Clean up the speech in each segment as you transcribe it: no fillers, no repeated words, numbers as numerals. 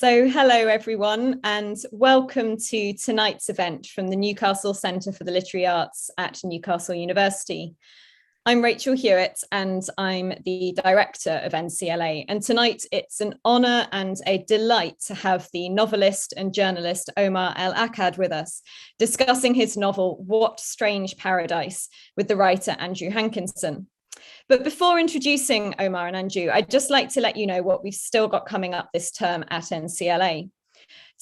Hello everyone, and welcome to tonight's event from the Newcastle Centre for the Literary Arts at Newcastle University. I'm Rachel Hewitt and I'm the director of NCLA, and tonight it's an honour and a delight to have the novelist and journalist Omar El Akkad with us, discussing his novel What Strange Paradise with the writer Andrew Hankinson. But before introducing Omar and Andrew, I'd just like to let you know what we've still got coming up this term at NCLA.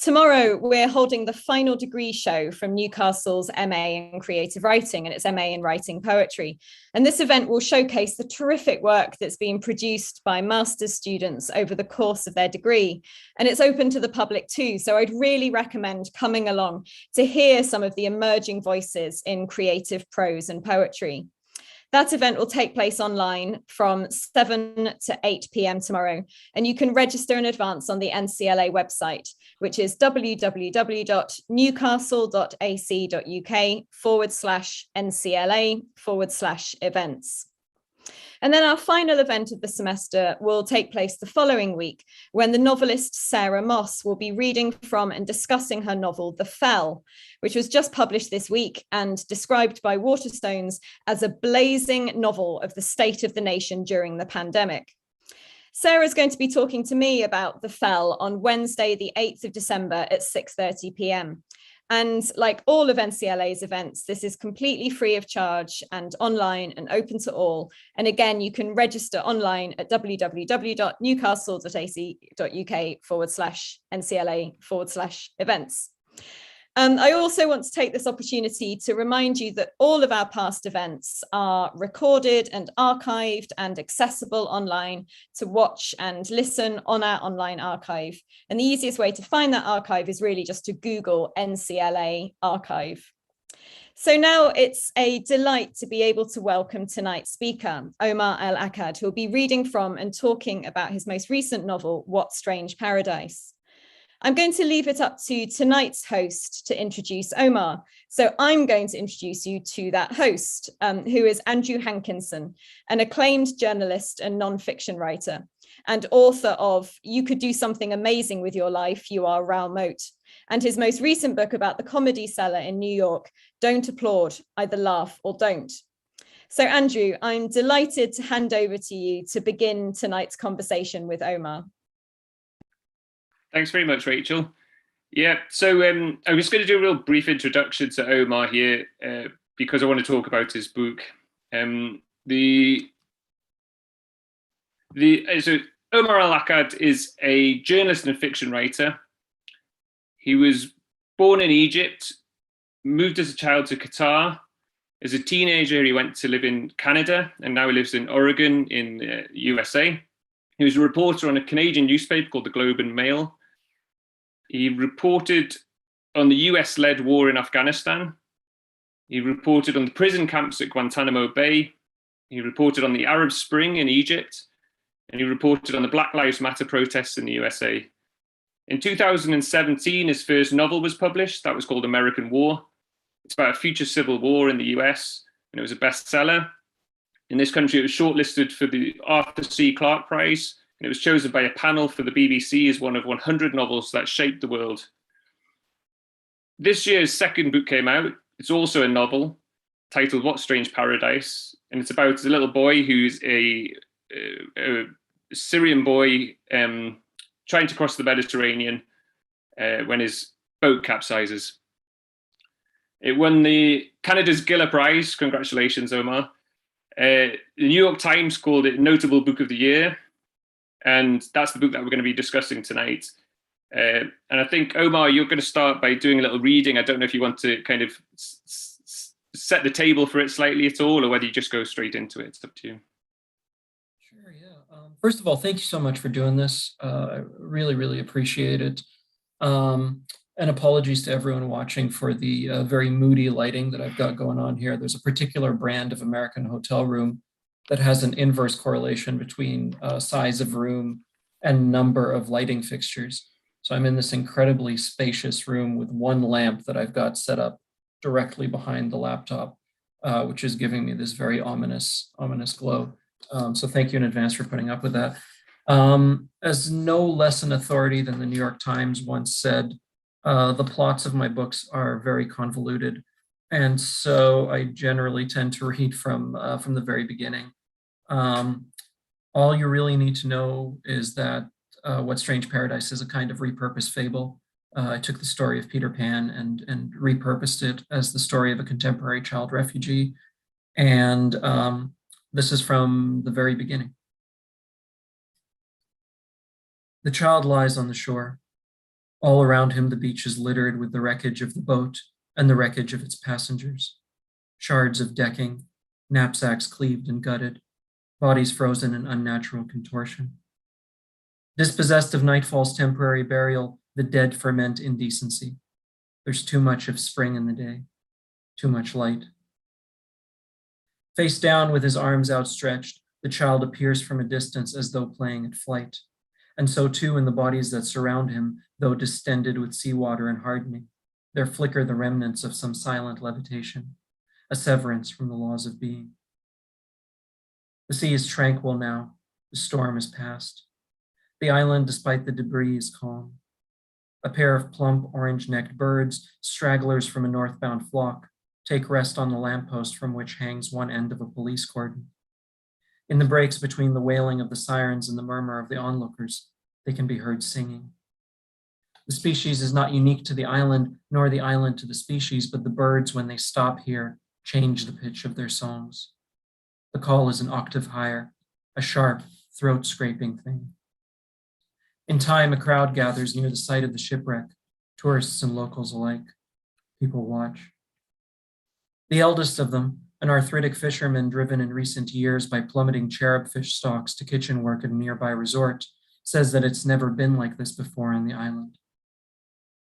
Tomorrow, we're holding the final degree show from Newcastle's MA in Creative Writing and its MA in Writing Poetry. And this event will showcase the terrific work that's been produced by master's students over the course of their degree. And it's open to the public too. So I'd really recommend coming along to hear some of the emerging voices in creative prose and poetry. That event will take place online from 7 to 8 p.m. tomorrow, and you can register in advance on the NCLA website, which is www.newcastle.ac.uk/NCLA/events. And then our final event of the semester will take place the following week, when the novelist Sarah Moss will be reading from and discussing her novel, The Fell, which was just published this week and described by Waterstones as a blazing novel of the state of the nation during the pandemic. Sarah's going to be talking to me about The Fell on Wednesday, the 8th of December at 6:30 p.m. And like all of NCLA's events, this is completely free of charge and online and open to all. And again, you can register online at www.newcastle.ac.uk/NCLA/events. I also want to take this opportunity to remind you that all of our past events are recorded and archived and accessible online to watch and listen on our online archive. And the easiest way to find that archive is really just to Google NCLA archive. So now it's a delight to be able to welcome tonight's speaker, Omar El Akkad, who will be reading from and talking about his most recent novel, What Strange Paradise. I'm going to leave it up to tonight's host to introduce Omar. So I'm going to introduce you to that host, who is Andrew Hankinson, an acclaimed journalist and non-fiction writer, and author of You Could Do Something Amazing with Your Life, You Are Raoul Moat, and his most recent book about the comedy cellar in New York, Don't Applaud, Either Laugh or Don't. So Andrew, I'm delighted to hand over to you to begin tonight's conversation with Omar. Thanks very much, Rachel. Yeah, so I'm just going to do a real brief introduction to Omar here because I want to talk about his book. So Omar El Akkad is a journalist and fiction writer. He was born in Egypt, moved as a child to Qatar. As a teenager, he went to live in Canada, and now he lives in Oregon in USA. He was a reporter on a Canadian newspaper called the Globe and Mail. He reported on the US-led war in Afghanistan. He reported on the prison camps at Guantánamo Bay. He reported on the Arab Spring in Egypt. And he reported on the Black Lives Matter protests in the USA. In 2017, his first novel was published. That was called American War. It's about a future civil war in the US, and it was a bestseller. In this country, it was shortlisted for the Arthur C. Clarke Prize, and it was chosen by a panel for the BBC as one of 100 novels that shaped the world. This year's second book came out. It's also a novel titled What Strange Paradise, and it's about a little boy who's a Syrian boy trying to cross the Mediterranean when his boat capsizes. It won the Canada's Giller Prize. Congratulations, Omar. The New York Times called it Notable Book of the Year. And that's the book that we're going to be discussing tonight. And I think, Omar, you're going to start by doing a little reading. I don't know if you want to kind of set the table for it slightly at all, or whether you just go straight into it. It's up to you. Sure, yeah. First of all, thank you so much for doing this. I really, really appreciate it. And apologies to everyone watching for the very moody lighting that I've got going on here. There's a particular brand of American hotel room that has an inverse correlation between size of room and number of lighting fixtures. So I'm in this incredibly spacious room with one lamp that I've got set up directly behind the laptop, which is giving me this very ominous glow. So thank you in advance for putting up with that. As no less an authority than the New York Times once said, the plots of my books are very convoluted. And so I generally tend to read from the very beginning. All you really need to know is that What Strange Paradise is a kind of repurposed fable. I took the story of Peter Pan and repurposed it as the story of a contemporary child refugee. And this is from the very beginning. The child lies on the shore. All around him, the beach is littered with the wreckage of the boat and the wreckage of its passengers. Shards of decking, knapsacks cleaved and gutted, bodies frozen in unnatural contortion. Dispossessed of nightfall's temporary burial, the dead ferment indecency. There's too much of spring in the day, too much light. Face down with his arms outstretched, the child appears from a distance as though playing at flight. And so too in the bodies that surround him, though distended with seawater and hardening, there flicker the remnants of some silent levitation, a severance from the laws of being. The sea is tranquil now, the storm is past. The island, despite the debris, is calm. A pair of plump, orange-necked birds, stragglers from a northbound flock, take rest on the lamppost from which hangs one end of a police cordon. In the breaks between the wailing of the sirens and the murmur of the onlookers, they can be heard singing. The species is not unique to the island, nor the island to the species, but the birds, when they stop here, change the pitch of their songs. The call is an octave higher, a sharp, throat-scraping thing. In time, a crowd gathers near the site of the shipwreck, tourists and locals alike. People watch. The eldest of them, an arthritic fisherman driven in recent years by plummeting cherub fish stocks to kitchen work at a nearby resort, says that it's never been like this before on the island.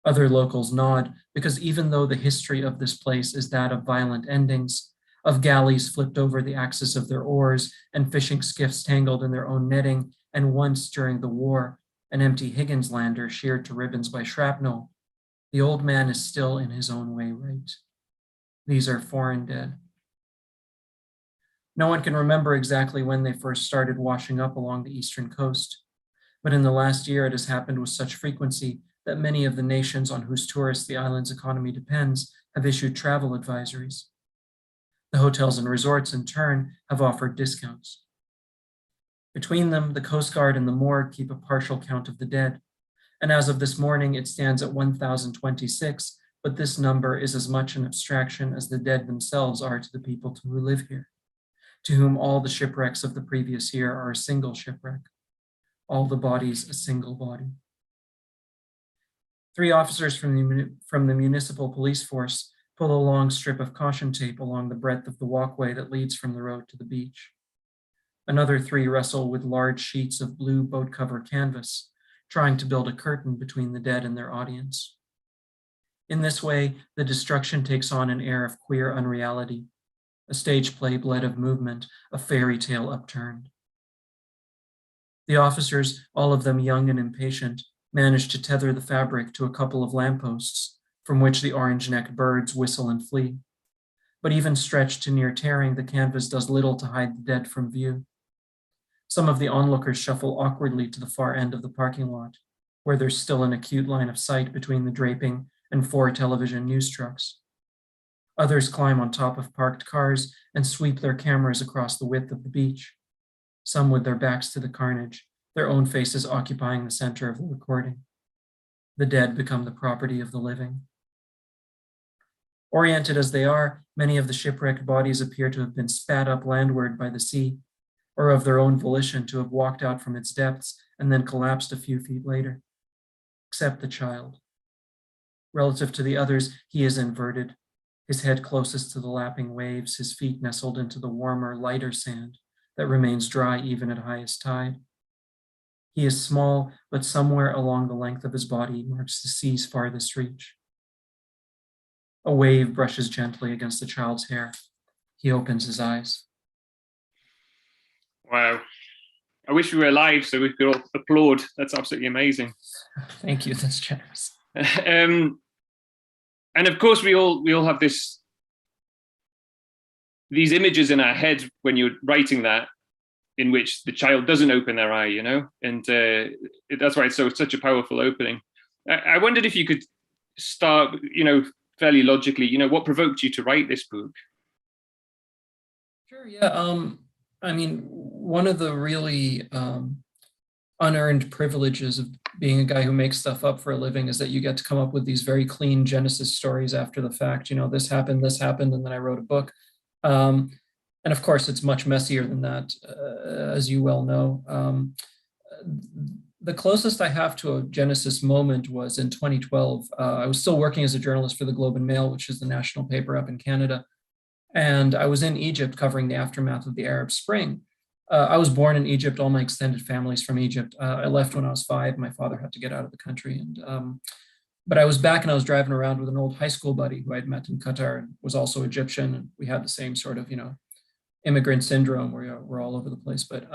Other locals nod, because even though the history of this place is that of violent endings, of galleys flipped over the axis of their oars and fishing skiffs tangled in their own netting, and once during the war, an empty Higgins lander sheared to ribbons by shrapnel, the old man is still in his own way right. These are foreign dead. No one can remember exactly when they first started washing up along the eastern coast, but in the last year it has happened with such frequency that many of the nations on whose tourists the island's economy depends have issued travel advisories. The hotels and resorts, in turn, have offered discounts. Between them, the Coast Guard and the morgue keep a partial count of the dead, and as of this morning, it stands at 1,026, but this number is as much an abstraction as the dead themselves are to the people who live here, to whom all the shipwrecks of the previous year are a single shipwreck, all the bodies a single body. 3 officers from the municipal police force pull a long strip of caution tape along the breadth of the walkway that leads from the road to the beach. Another 3 wrestle with large sheets of blue boat cover canvas, trying to build a curtain between the dead and their audience. In this way, the destruction takes on an air of queer unreality, a stage play bled of movement, a fairy tale upturned. The officers, all of them young and impatient, manage to tether the fabric to a couple of lampposts, from which the orange-necked birds whistle and flee. But even stretched to near tearing, the canvas does little to hide the dead from view. Some of the onlookers shuffle awkwardly to the far end of the parking lot, where there's still an acute line of sight between the draping and 4 television news trucks. Others climb on top of parked cars and sweep their cameras across the width of the beach, some with their backs to the carnage, their own faces occupying the center of the recording. The dead become the property of the living. Oriented as they are, many of the shipwrecked bodies appear to have been spat up landward by the sea, or of their own volition to have walked out from its depths and then collapsed a few feet later, except the child. Relative to the others, he is inverted, his head closest to the lapping waves, his feet nestled into the warmer, lighter sand that remains dry even at highest tide. He is small, but somewhere along the length of his body marks the sea's farthest reach. A wave brushes gently against the child's hair. He opens his eyes. Wow. I wish we were live so we could all applaud. That's absolutely amazing. Thank you, that's generous. And of course, we all have these images in our head when you're writing that. in which the child doesn't open their eye, and that's why it's such a powerful opening. I wondered if you could start, fairly logically, what provoked you to write this book? Sure, yeah. I mean, one of the really unearned privileges of being a guy who makes stuff up for a living is that you get to come up with these very clean Genesis stories after the fact. This happened, and then I wrote a book. And of course, it's much messier than that, as you well know. The closest I have to a Genesis moment was in 2012. I was still working as a journalist for the Globe and Mail, which is the national paper up in Canada. And I was in Egypt covering the aftermath of the Arab Spring. I was born in Egypt. All my extended family's from Egypt. I left when I was 5. My father had to get out of the country. But I was back and I was driving around with an old high school buddy who I'd met in Qatar and was also Egyptian. And we had the same sort of, immigrant syndrome where we're all over the place. But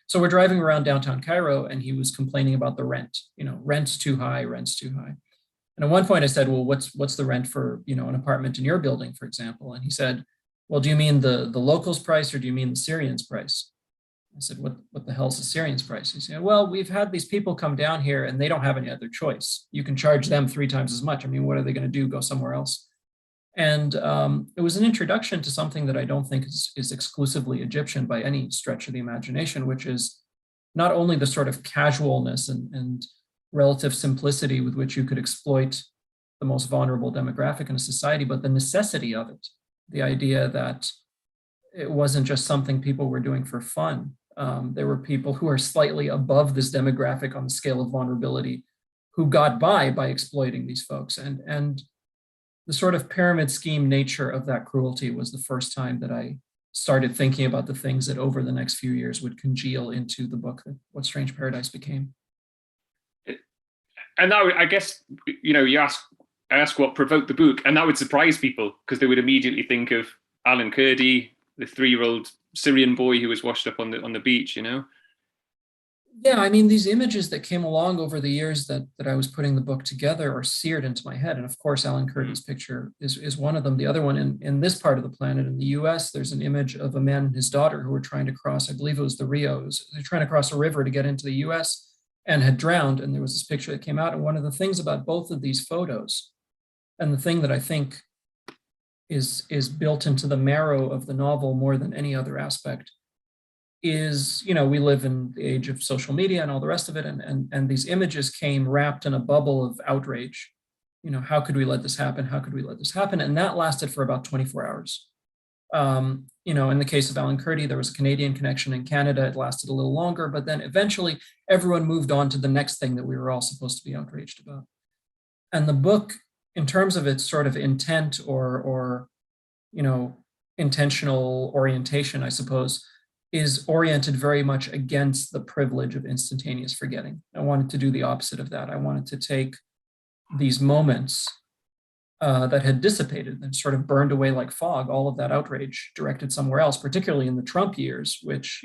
so we're driving around downtown Cairo and he was complaining about the rent, rent's too high, rent's too high. And at one point I said, well, what's the rent for, an apartment in your building, for example? And he said, well, do you mean the locals price or do you mean the Syrians price? I said, what the hell's the Syrians price? He said, well, we've had these people come down here and they don't have any other choice. You can charge them 3 times as much. I mean, what are they going to do? Go somewhere else? And it was an introduction to something that I don't think is exclusively Egyptian by any stretch of the imagination, which is not only the sort of casualness and relative simplicity with which you could exploit the most vulnerable demographic in a society, but the necessity of it. The idea that it wasn't just something people were doing for fun. There were people who are slightly above this demographic on the scale of vulnerability who got by exploiting these folks. And the sort of pyramid scheme nature of that cruelty was the first time that I started thinking about the things that over the next few years would congeal into the book that What Strange Paradise became. And now I guess, I ask what provoked the book, and that would surprise people because they would immediately think of Alan Kurdi, the 3-year-old Syrian boy who was washed up on the beach, Yeah, I mean, these images that came along over the years that I was putting the book together are seared into my head. And of course, Alan Kurdi's picture is one of them. The other one in this part of the planet, in the US, there's an image of a man and his daughter who were trying to cross, I believe it was the Rios. They're trying to cross a river to get into the US and had drowned. And there was this picture that came out. And one of the things about both of these photos, and the thing that I think is built into the marrow of the novel more than any other aspect, is, we live in the age of social media and all the rest of it. And these images came wrapped in a bubble of outrage. How could we let this happen? How could we let this happen? And that lasted for about 24 hours. In the case of Alan Kurdi, there was a Canadian connection in Canada. It lasted a little longer, but then eventually everyone moved on to the next thing that we were all supposed to be outraged about. And the book, in terms of its sort of intent or intentional orientation, I suppose, is oriented very much against the privilege of instantaneous forgetting. I wanted to do the opposite of that. I wanted to take these moments that had dissipated and sort of burned away like fog, all of that outrage directed somewhere else, particularly in the Trump years, which,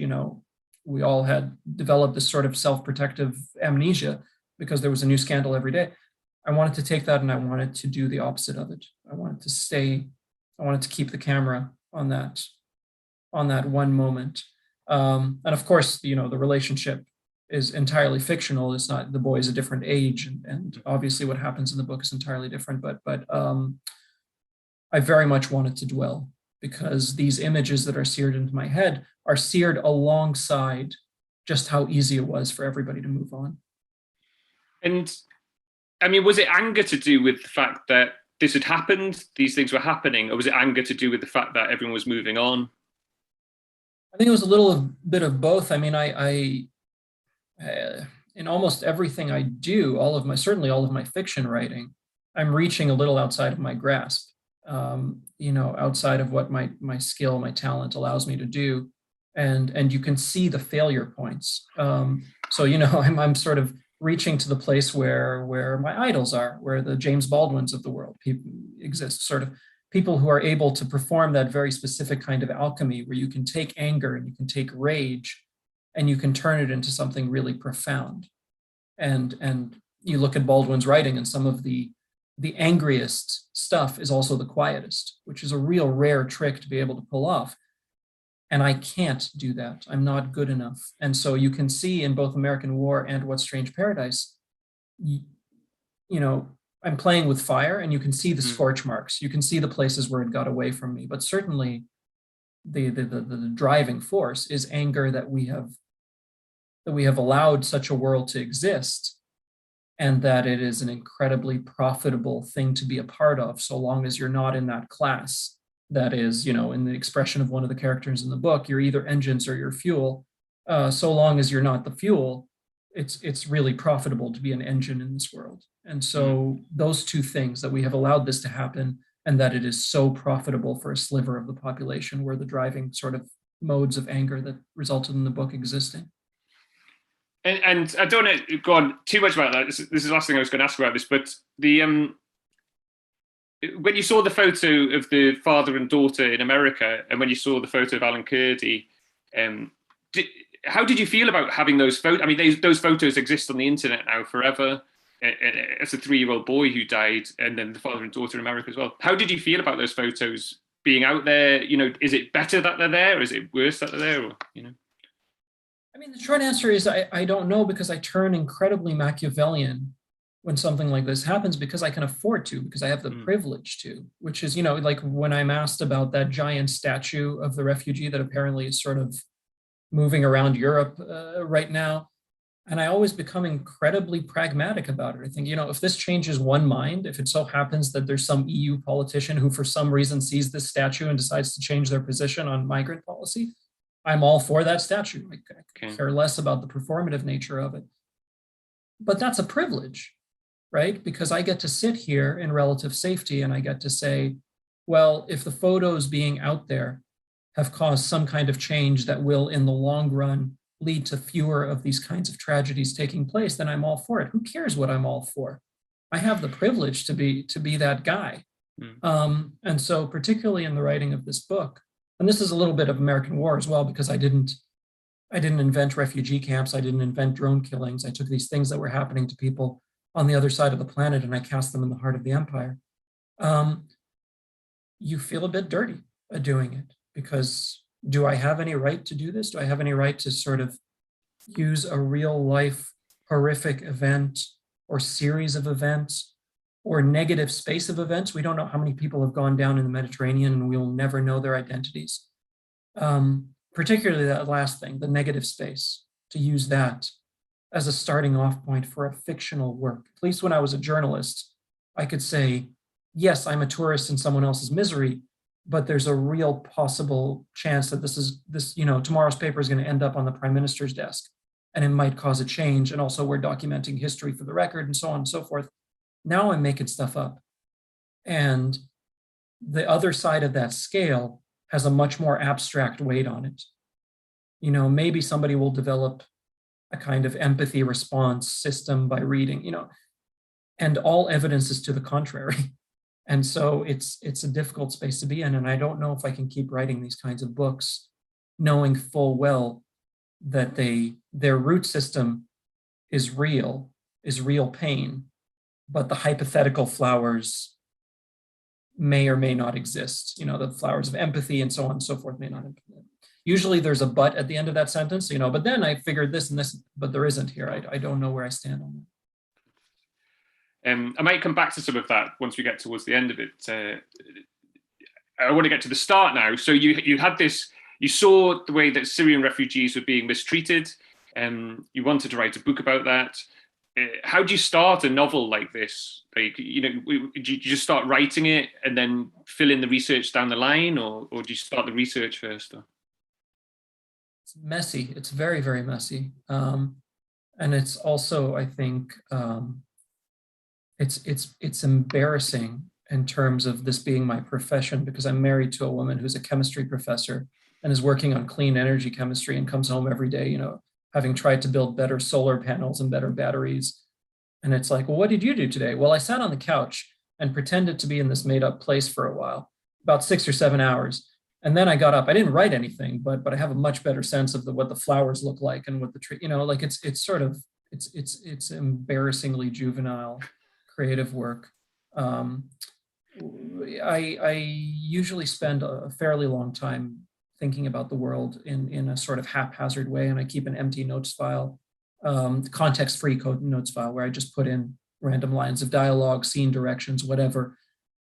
we all had developed this sort of self-protective amnesia because there was a new scandal every day. I wanted to take that and I wanted to do the opposite of it. I wanted to keep the camera on that one moment. And of course, the relationship is entirely fictional. It's not, the boy is a different age, and obviously what happens in the book is entirely different. But I very much wanted to dwell, because these images that are seared into my head are seared alongside just how easy it was for everybody to move on. And I meid, was it anger to do with the fact that this had happened, these things were happening, or was it anger to do with the fact that everyone was moving on? I think it was a bit of both. I mean, I in almost everything I do, certainly all of my fiction writing, I'm reaching a little outside of my grasp, outside of what my skill, my talent allows me to do. And you can see the failure points. I'm sort of reaching to the place where my idols are, where the James Baldwins of the world exist, sort of people who are able to perform that very specific kind of alchemy, where you can take anger and you can take rage and you can turn it into something really profound. And you look at Baldwin's writing, and some of the angriest stuff is also the quietest, which is a real rare trick to be able to pull off. And I can't do that. I'm not good enough. And so you can see in both American War and What Strange Paradise, you know, I'm playing with fire, and you can see the scorch marks. You can see the places where it got away from me. But certainly the driving force is anger that we have allowed such a world to exist, and that it is an incredibly profitable thing to be a part of, so long as you're not in that class. That is, you know, in the expression of one of the characters in the book, you're either engines or you're fuel. So long as you're not the fuel, it's really profitable to be an engine in this world. And so those two things, that we have allowed this to happen, and that it is so profitable for a sliver of the population, were the driving sort of modes of anger that resulted in the book existing. And I don't want to go on too much about that. This is the last thing I was going to ask about this, but the when you saw the photo of the father and daughter in America, and when you saw the photo of Alan Kurdi, how did you feel about having those photos? I mean, those photos exist on the internet now forever. As a 3-year-old boy who died, and then the father and daughter in America as well. How did you feel about those photos being out there? You know, is it better that they're there? Or is it worse that they're there? Or, you know? I mean, the short answer is I don't know, because I turn incredibly Machiavellian when something like this happens, because I can afford to, because I have the privilege to, which is, you know, like when I'm asked about that giant statue of the refugee that apparently is sort of moving around Europe right now. And I always become incredibly pragmatic about it. I think, you know, if this changes one mind, if it so happens that there's some EU politician who for some reason sees this statue and decides to change their position on migrant policy, I'm all for that statue. I care less about the performative nature of it. But that's a privilege, right? Because I get to sit here in relative safety, and I get to say, well, if the photos being out there have caused some kind of change that will, in the long run, lead to fewer of these kinds of tragedies taking place, then I'm all for it. Who cares what I'm all for? I have the privilege to be that guy. And so particularly in the writing of this book, and this is a little bit of American War as well, because I didn't invent refugee camps. I didn't invent drone killings. I took these things that were happening to people on the other side of the planet, and I cast them in the heart of the empire. You feel a bit dirty doing it, because do I have any right to do this? Do I have any right to sort of use a real life horrific event or series of events or negative space of events? We don't know how many people have gone down in the Mediterranean, and we will never know their identities. Particularly that last thing, the negative space, to use that as a starting off point for a fictional work. At least when I was a journalist, I could say, yes, I'm a tourist in someone else's misery, but there's a real possible chance that this, you know, tomorrow's paper is going to end up on the prime minister's desk, and it might cause a change. And also we're documenting history for the record, and so on and so forth. Now I'm making stuff up. And the other side of that scale has a much more abstract weight on it. You know, maybe somebody will develop a kind of empathy response system by reading, you know, and all evidence is to the contrary. And so it's a difficult space to be in. And I don't know if I can keep writing these kinds of books, knowing full well that their root system is real pain, but the hypothetical flowers may or may not exist. You know, the flowers of empathy and so on and so forth may not. Usually there's a but at the end of that sentence, you know, but then I figured this and this, but there isn't here. I don't know where I stand on that. I might come back to some of that once we get towards the end of it. I want to get to the start now. So you had this, you saw the way that Syrian refugees were being mistreated. You wanted to write a book about that. How do you start a novel like this? Like, you know, do you just start writing it and then fill in the research down the line, or do you start the research first? Or? It's messy. It's very, very messy. And it's also, I think, it's embarrassing in terms of this being my profession, because I'm married to a woman who's a chemistry professor and is working on clean energy chemistry and comes home every day, you know, having tried to build better solar panels and better batteries. And it's like, well, what did you do today? Well, I sat on the couch and pretended to be in this made up place for a while, about 6 or 7 hours. And then I got up. I didn't write anything, but I have a much better sense of what the flowers look like and what the tree, you know, like it's embarrassingly juvenile creative work. I usually spend a fairly long time thinking about the world in a sort of haphazard way. And I keep an empty notes file, context-free code notes file, where I just put in random lines of dialogue, scene directions, whatever.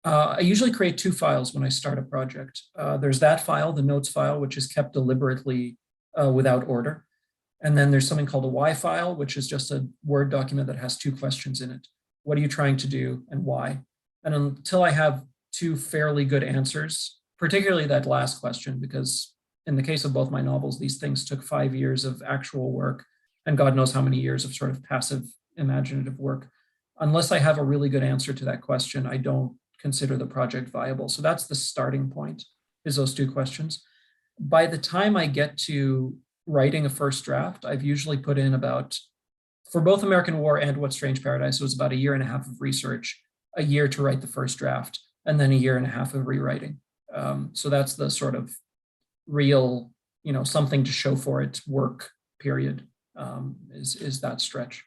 I usually create two files when I start a project. There's that file, the notes file, which is kept deliberately without order. And then there's something called a Y file, which is just a Word document that has two questions in it. What are you trying to do and why? And until I have two fairly good answers, particularly that last question, because in the case of both my novels, these things took 5 years of actual work and God knows how many years of sort of passive imaginative work. Unless I have a really good answer to that question, I don't consider the project viable. So that's the starting point, is those two questions. By the time I get to writing a first draft, I've usually put in about, for both American War and What Strange Paradise, it was about 1.5 years of research, a year to write the first draft, and then 1.5 years of rewriting. So that's the sort of real, something to show for it work period, is that stretch.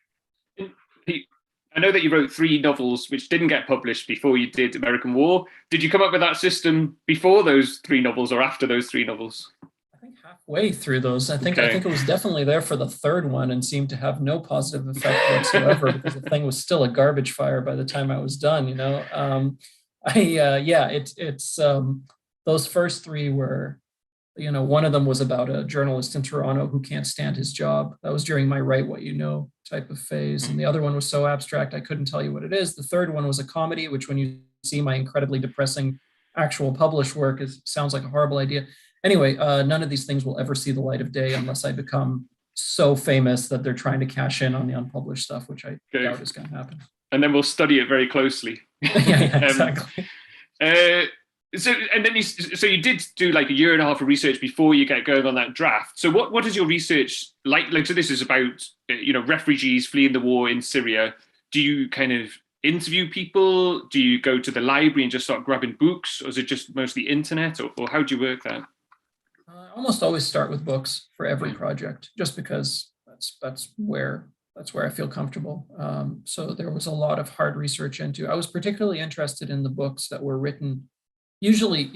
I know that you wrote 3 novels which didn't get published before you did American War. Did you come up with that system before those 3 novels or after those 3 novels? I think halfway through those. I think it was definitely there for the third one and seemed to have no positive effect whatsoever because the thing was still a garbage fire by the time I was done. Those first 3 were, one of them was about a journalist in Toronto who can't stand his job. That was during my write what you know type of phase. And the other one was so abstract, I couldn't tell you what it is. The third one was a comedy, which when you see my incredibly depressing actual published work, sounds like a horrible idea. Anyway, none of these things will ever see the light of day unless I become so famous that they're trying to cash in on the unpublished stuff, which I doubt is going to happen. And then we'll study it very closely. Yeah, exactly. So you did do like 1.5 years of research before you get going on that draft. So what is your research like? So this is about refugees fleeing the war in Syria. Do you kind of interview people? Do you go to the library and just start grabbing books, or is it just mostly internet, or how do you work that? I almost always start with books for every project, just because that's where I feel comfortable. So there was a lot of hard research into. I was particularly interested in the books that were written. Usually,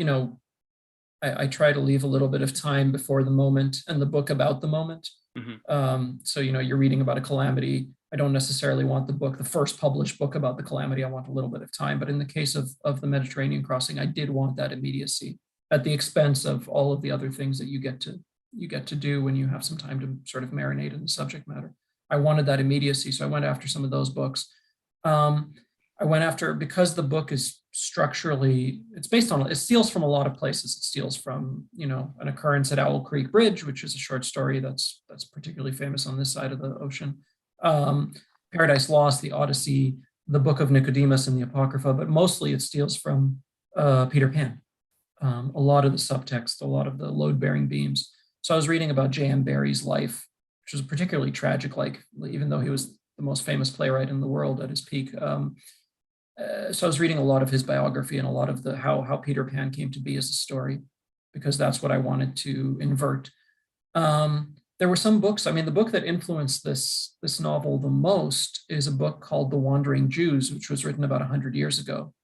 I try to leave a little bit of time before the moment and the book about the moment. Mm-hmm. So, you're reading about a calamity. I don't necessarily want the first published book about the calamity. I want a little bit of time. But in the case of the Mediterranean crossing, I did want that immediacy at the expense of all of the other things that you get to do when you have some time to sort of marinate in the subject matter. I wanted that immediacy. So I went after some of those books. I went after, because the book is structurally, it steals from a lot of places. It steals from, an occurrence at Owl Creek Bridge, which is a short story that's particularly famous on this side of the ocean. Paradise Lost, the Odyssey, the Book of Nicodemus and the Apocrypha, but mostly it steals from Peter Pan. A lot of the subtext, a lot of the load-bearing beams. So I was reading about J.M. Barrie's life, which was particularly tragic, even though he was the most famous playwright in the world at his peak. So I was reading a lot of his biography and a lot of how Peter Pan came to be as a story, because that's what I wanted to invert. There were some books. The book that influenced this novel the most is a book called The Wandering Jews, which was written about 100 years ago.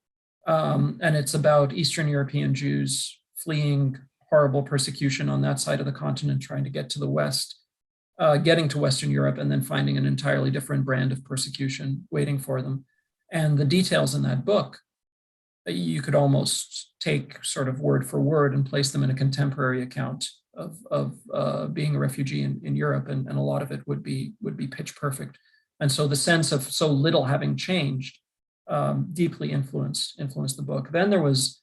And it's about Eastern European Jews fleeing horrible persecution on that side of the continent, trying to get to the West, getting to Western Europe, and then finding an entirely different brand of persecution waiting for them. And the details in that book, you could almost take sort of word for word and place them in a contemporary account of being a refugee in Europe, and a lot of it would be pitch perfect. And so the sense of so little having changed deeply influenced the book. Then there was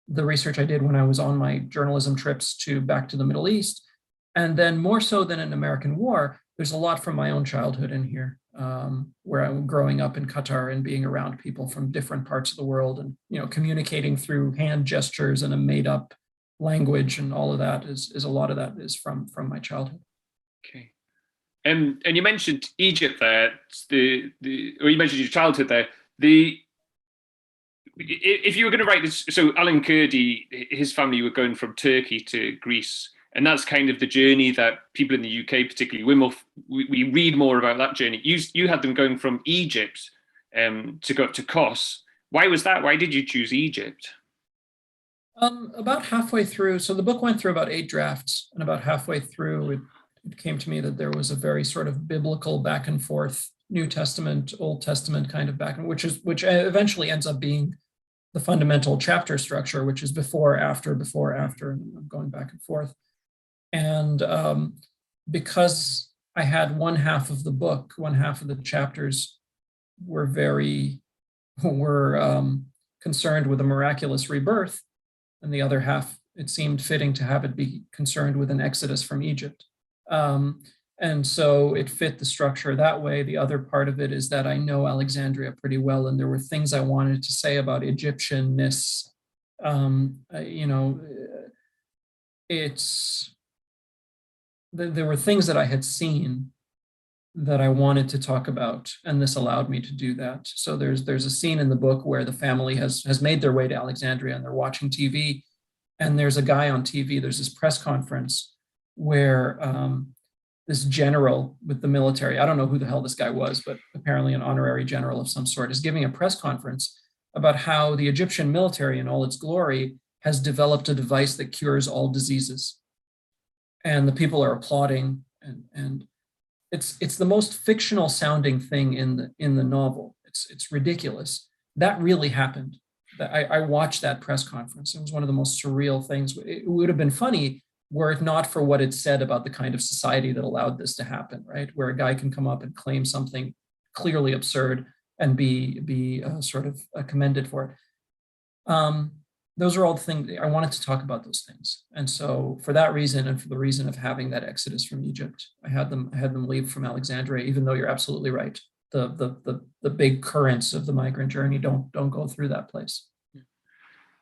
the research I did when I was on my journalism trips back to the Middle East. And then more so than in American War, there's a lot from my own childhood in here, where I'm growing up in Qatar and being around people from different parts of the world, and communicating through hand gestures and a made-up language, and all of that is a lot of that is from my childhood. Okay, and you mentioned Egypt there, or you mentioned your childhood there. If you were going to write this, so Alan Kurdi, his family were going from Turkey to Greece. And that's kind of the journey that people in the UK, particularly, we read more about that journey. You had them going from Egypt to go up to Kos. Why was that? Why did you choose Egypt? About halfway through, so the book went through about 8 drafts, and about halfway through, it came to me that there was a very sort of biblical back and forth, New Testament, Old Testament kind of back, which eventually ends up being the fundamental chapter structure, which is before, after, and going back and forth. And because I had one half of the book, one half of the chapters were concerned with a miraculous rebirth, and the other half, it seemed fitting to have it be concerned with an exodus from Egypt. And so it fit the structure that way. The other part of it is that I know Alexandria pretty well, and there were things I wanted to say about Egyptianness. There were things that I had seen that I wanted to talk about, and this allowed me to do that. So there's a scene in the book where the family has made their way to Alexandria, and they're watching TV, and there's a guy on TV, there's this press conference where this general with the military, I don't know who the hell this guy was, but apparently an honorary general of some sort, is giving a press conference about how the Egyptian military in all its glory has developed a device that cures all diseases. And the people are applauding, and it's the most fictional sounding thing in the novel. It's ridiculous. That really happened. I watched that press conference. It was one of the most surreal things. It would have been funny were it not for what it said about the kind of society that allowed this to happen, right? Where a guy can come up and claim something clearly absurd and be sort of commended for it. Those are all the things I wanted to talk about, those things. And so for that reason, and for the reason of having that exodus from Egypt, I had them leave from Alexandria, even though you're absolutely right. The big currents of the migrant journey don't go through that place.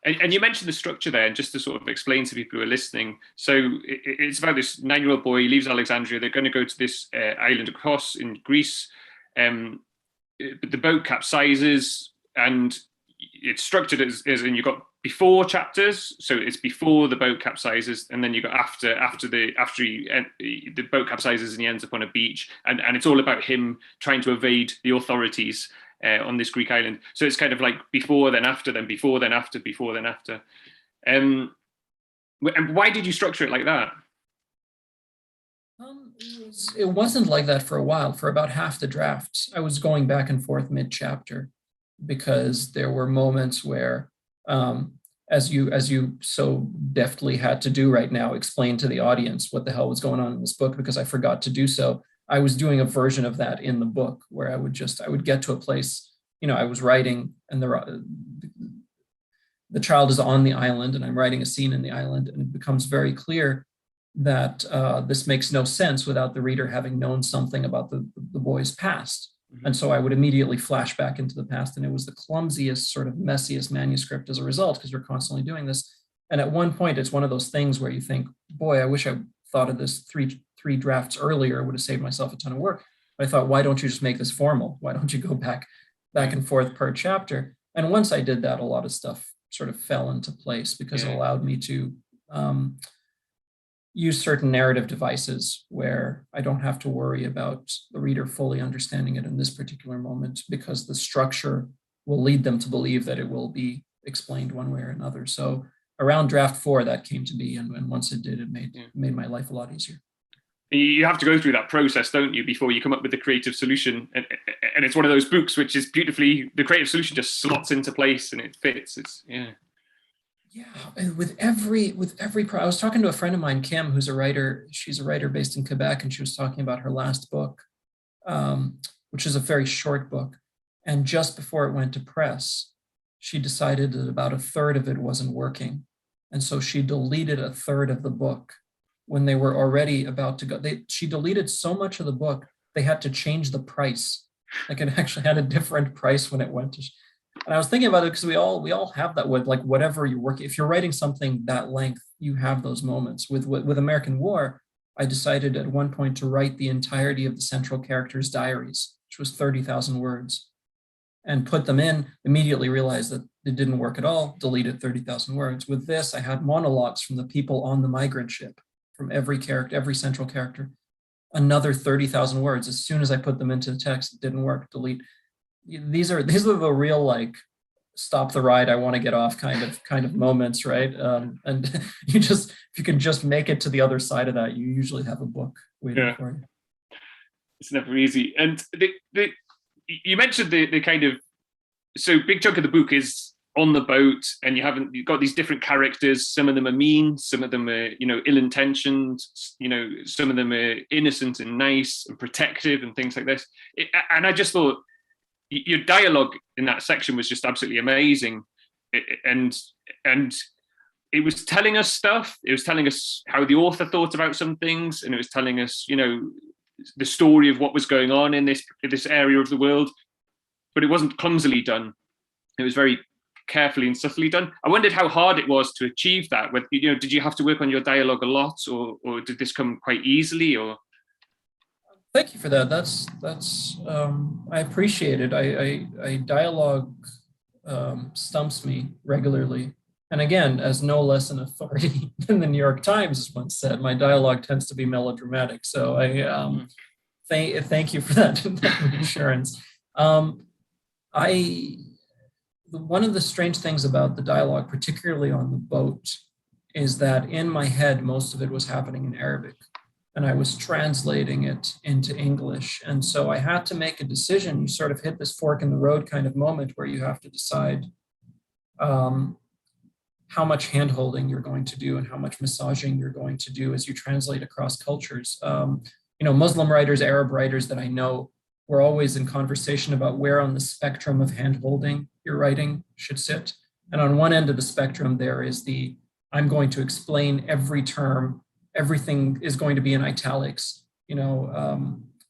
And you mentioned the structure there, and just to sort of explain to people who are listening. So it's about this 9-year-old boy, he leaves Alexandria, they're going to go to this island of Kos in Greece. The boat capsizes, and it's structured as in you've got before chapters, so it's before the boat capsizes, and then you got after the boat capsizes and he ends up on a beach, and it's all about him trying to evade the authorities on this Greek island. So it's kind of like before, then after, then before, then after, before, then after. And why did you structure it like that? It wasn't like that for a while. For about half the drafts, I was going back and forth mid-chapter, because there were moments where, as you so deftly had to do right now, explain to the audience what the hell was going on in this book, because I forgot to do so. I was doing a version of that in the book where I would get to a place, I was writing, and the child is on the island, and I'm writing a scene in the island, and it becomes very clear that this makes no sense without the reader having known something about the boy's past. Mm-hmm. And so I would immediately flash back into the past, and it was the clumsiest, sort of messiest manuscript as a result, because you're constantly doing this. And at one point, it's one of those things where you think, boy, I wish I thought of this three drafts earlier. It would have saved myself a ton of work. But I thought, why don't you just make this formal? Why don't you go back and forth per chapter? And once I did that, a lot of stuff sort of fell into place, because it allowed me to use certain narrative devices where I don't have to worry about the reader fully understanding it in this particular moment, because the structure will lead them to believe that it will be explained one way or another. So around draft 4, that came to be, and once it did, it made my life a lot easier. You have to go through that process, don't you, before you come up with the creative solution? And it's one of those books which is beautifully, the creative solution just slots into place and it fits. Yeah, and with every I was talking to a friend of mine, Kim, who's a writer. She's a writer based in Quebec, and she was talking about her last book, which is a very short book. And just before it went to press, she decided that about a third of it wasn't working. And so she deleted a third of the book when they were already about to go. She deleted so much of the book, they had to change the price. Like, it actually had a different price when it went to... And I was thinking about it because we all have that with, like, whatever you're working. If you're writing something that length, you have those moments. With American War, I decided at one point to write the entirety of the central character's diaries, which was 30,000 words, and put them in. Immediately realized that it didn't work at all. Deleted 30,000 words. With this, I had monologues from the people on the migrant ship, from every character, every central character. Another 30,000 words. As soon as I put them into the text, it didn't work. Delete. These are the real, like, stop the ride, I want to get off kind of moments, right? And if you can just make it to the other side of that, you usually have a book waiting for you. It's never easy. And you mentioned the kind of, so big chunk of the book is on the boat, and you've got these different characters. Some of them are mean, some of them are, ill-intentioned, some of them are innocent and nice and protective and things like this. And I just thought your dialogue in that section was just absolutely amazing. And it was telling us stuff. It was telling us how the author thought about some things, and it was telling us, the story of what was going on in this area of the world. But it wasn't clumsily done. It was very carefully and subtly done. I wondered how hard it was to achieve that. Did you have to work on your dialogue a lot, or did this come quite easily? Or thank you for that. That's I appreciate it. I dialogue stumps me regularly. And again, as no less an authority than the New York Times once said, my dialogue tends to be melodramatic. So I thank you for that reassurance. One of the strange things about the dialogue, particularly on the boat, is that in my head, most of it was happening in Arabic, and I was translating it into English. And so I had to make a decision. You sort of hit this fork in the road kind of moment where you have to decide how much hand-holding you're going to do and how much massaging you're going to do as you translate across cultures. Muslim writers, Arab writers that I know, we're always in conversation about where on the spectrum of hand-holding your writing should sit. And on one end of the spectrum, there is I'm going to explain every term, everything is going to be in italics.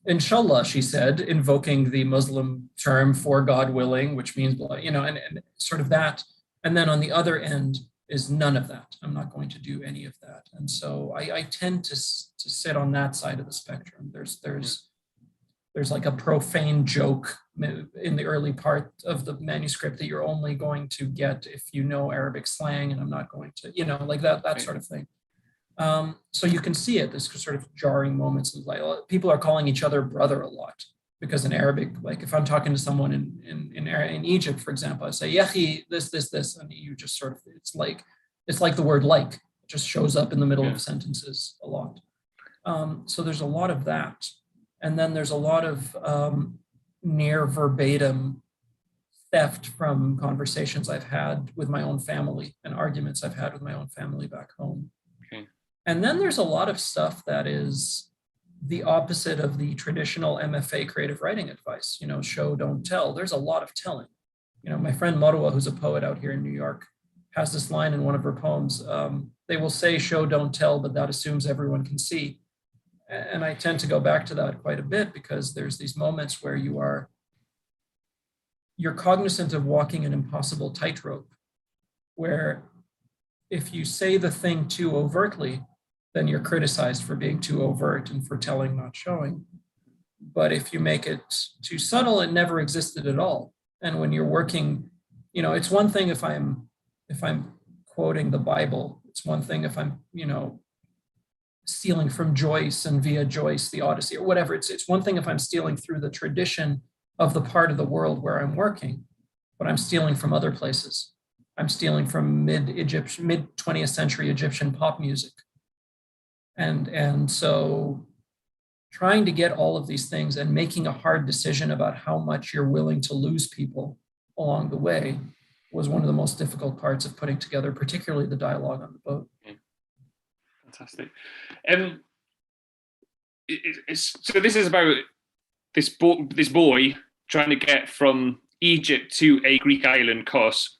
Inshallah, she said, invoking the Muslim term for God willing, which means, and sort of that. And then on the other end is none of that. I'm not going to do any of that. And so I tend to sit on that side of the spectrum. There's like a profane joke in the early part of the manuscript that you're only going to get if you know Arabic slang, and I'm not going to, like that sort of thing. So you can see it, this sort of jarring moments. Like people are calling each other brother a lot, because in Arabic, like if I'm talking to someone in Egypt, for example, I say, yahi, this, and you just sort of, it's like the word like, it just shows up in the middle of sentences a lot. So there's a lot of that. And then there's a lot of near verbatim theft from conversations I've had with my own family and arguments I've had with my own family back home. Okay. And then there's a lot of stuff that is the opposite of the traditional MFA creative writing advice, show, don't tell. There's a lot of telling. My friend Marwa, who's a poet out here in New York, has this line in one of her poems. They will say show, don't tell, but that assumes everyone can see. And I tend to go back to that quite a bit, because there's these moments where you're cognizant of walking an impossible tightrope, where if you say the thing too overtly, then you're criticized for being too overt and for telling, not showing. But if you make it too subtle, it never existed at all. And when you're working, it's one thing if I'm quoting the Bible. It's one thing if I'm, stealing from Joyce and via Joyce, the Odyssey or whatever. It's one thing if I'm stealing through the tradition of the part of the world where I'm working, but I'm stealing from other places. I'm stealing from mid-20th century Egyptian pop music. And so trying to get all of these things and making a hard decision about how much you're willing to lose people along the way was one of the most difficult parts of putting together, particularly the dialogue on the boat. Fantastic. So this is about this boy trying to get from Egypt to a Greek island, Kos.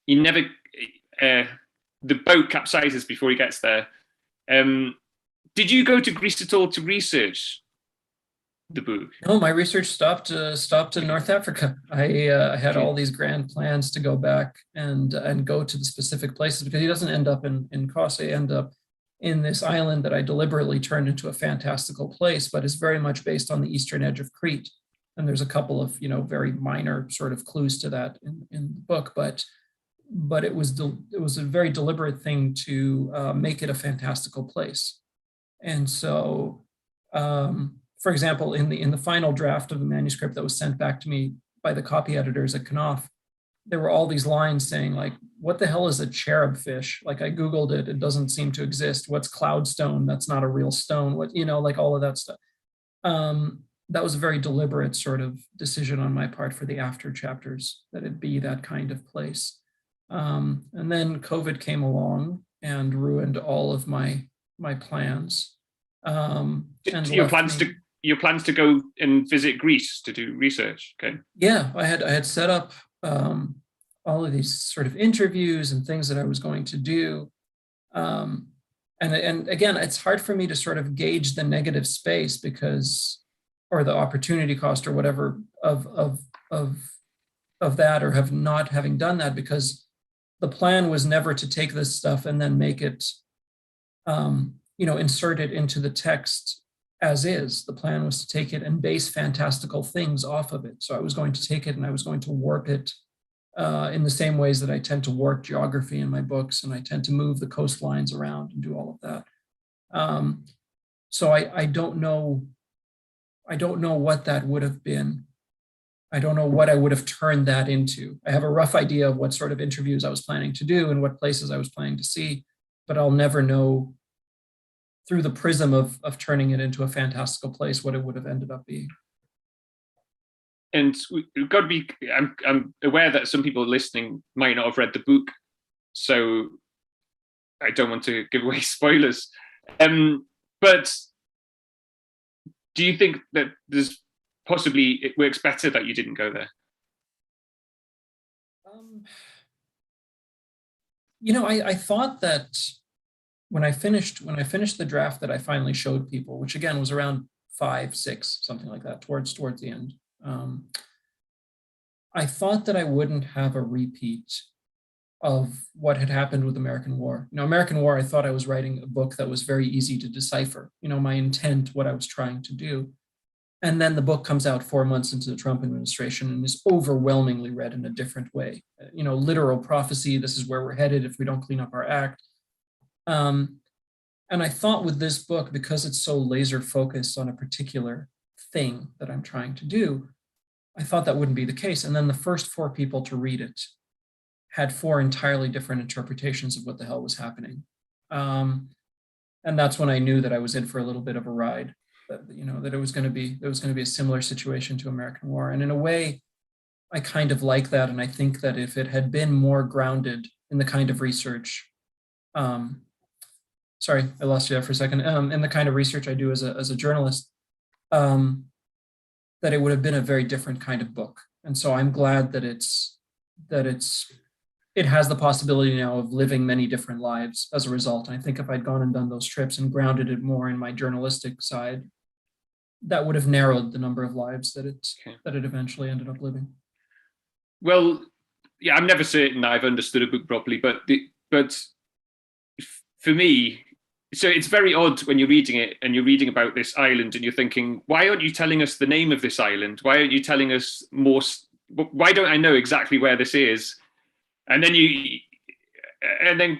The boat capsizes before he gets there. Did you go to Greece at all to research the book? No, my research stopped in North Africa. I had all these grand plans to go back and go to the specific places, because he doesn't end up in Kos. He end up in this island that I deliberately turned into a fantastical place, but is very much based on the eastern edge of Crete. And there's a couple of, very minor sort of clues to that in the book, but it was a very deliberate thing to make it a fantastical place. And so, for example, in the final draft of the manuscript that was sent back to me by the copy editors at Knopf, there were all these lines saying like, what the hell is a cherub fish? Like I Googled it, it doesn't seem to exist. What's cloudstone? That's not a real stone. What, like all of that stuff. That was a very deliberate sort of decision on my part for the after chapters, that it'd be that kind of place. And then COVID came along and ruined all of my plans. And your plans to go and visit Greece to do research. Okay. Yeah, I had set up all of these sort of interviews and things that I was going to do. And again, it's hard for me to sort of gauge the negative space or the opportunity cost or whatever of that, or have not having done that, because the plan was never to take this stuff and then make it, insert it into the text as is. The plan was to take it and base fantastical things off of it. So I was going to take it and I was going to warp it in the same ways that I tend to warp geography in my books, and I tend to move the coastlines around and do all of that. So I don't know what that would have been. I don't know what I would have turned that into. I have a rough idea of what sort of interviews I was planning to do and what places I was planning to see, but I'll never know through the prism of turning it into a fantastical place what it would have ended up being. And we've got to be, I'm aware that some people listening might not have read the book, so I don't want to give away spoilers. But do you think that there's possibly it works better that you didn't go there? I thought that when I finished the draft that I finally showed people, which again was around 5, 6, something like that, towards the end, I thought that I wouldn't have a repeat of what had happened with American War. American War, I thought I was writing a book that was very easy to decipher, my intent, what I was trying to do. And then the book comes out 4 months into the Trump administration and is overwhelmingly read in a different way. Literal prophecy, this is where we're headed if we don't clean up our act. And I thought with this book, because it's so laser focused on a particular thing that I'm trying to do, I thought that wouldn't be the case. And then the first 4 people to read it had 4 entirely different interpretations of what the hell was happening. And that's when I knew that I was in for a little bit of a ride, that it was going to be a similar situation to American War. And in a way, I kind of like that. And I think that if it had been more grounded in the kind of research, sorry, I lost you there for a second, in the kind of research I do as a journalist, that it would have been a very different kind of book. And so I'm glad that it has the possibility now of living many different lives as a result. And I think if I'd gone and done those trips and grounded it more in my journalistic side, that would have narrowed the number of lives that it eventually ended up living. Well, yeah, I'm never certain that I've understood a book properly, but for me, so it's very odd when you're reading it and you're reading about this island and you're thinking, why aren't you telling us the name of this island? Why aren't you telling us more? Why don't I know exactly where this is? And then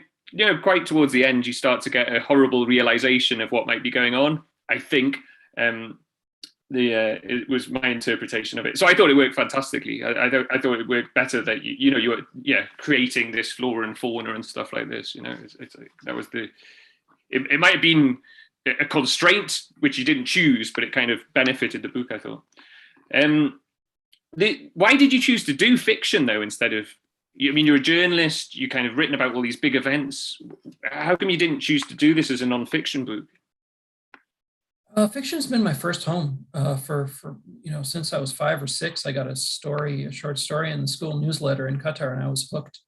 quite towards the end, you start to get a horrible realization of what might be going on. I think it was my interpretation of it. So I thought it worked fantastically. I thought it worked better that you were creating this flora and fauna and stuff like this. That was it might have been a constraint which you didn't choose, but it kind of benefited the book, I thought. Why did you choose to do fiction though instead of? You're a journalist. You kind of written about all these big events. How come you didn't choose to do this as a non-fiction book? Fiction's been my first home for since I was 5 or 6. I got a short story in the school newsletter in Qatar, and I was hooked.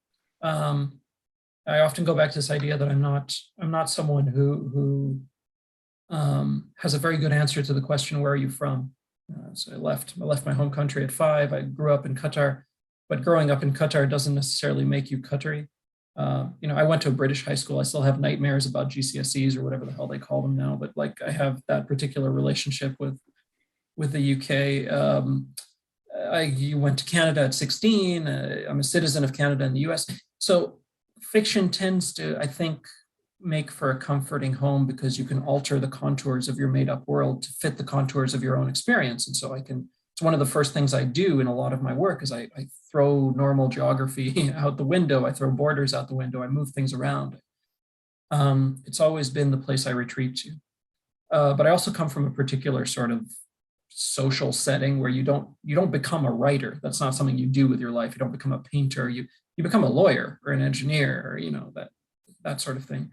I often go back to this idea that I'm not someone who has a very good answer to the question, where are you from? So I left my home country at 5. I grew up in Qatar. But growing up in Qatar doesn't necessarily make you Qatari. I went to a British high school. I still have nightmares about GCSEs or whatever the hell they call them now. But I have that particular relationship with the UK. I went to Canada at 16. I'm a citizen of Canada and the US. So fiction tends to, I think, make for a comforting home because you can alter the contours of your made-up world to fit the contours of your own experience. And so I can it's one of the first things I do in a lot of my work is I throw normal geography out the window. I throw borders out the window. I move things around. It's always been the place I retreat to. But I also come from a particular sort of social setting where you don't become a writer. That's not something you do with your life. You don't become a painter. You become a lawyer or an engineer, or that sort of thing.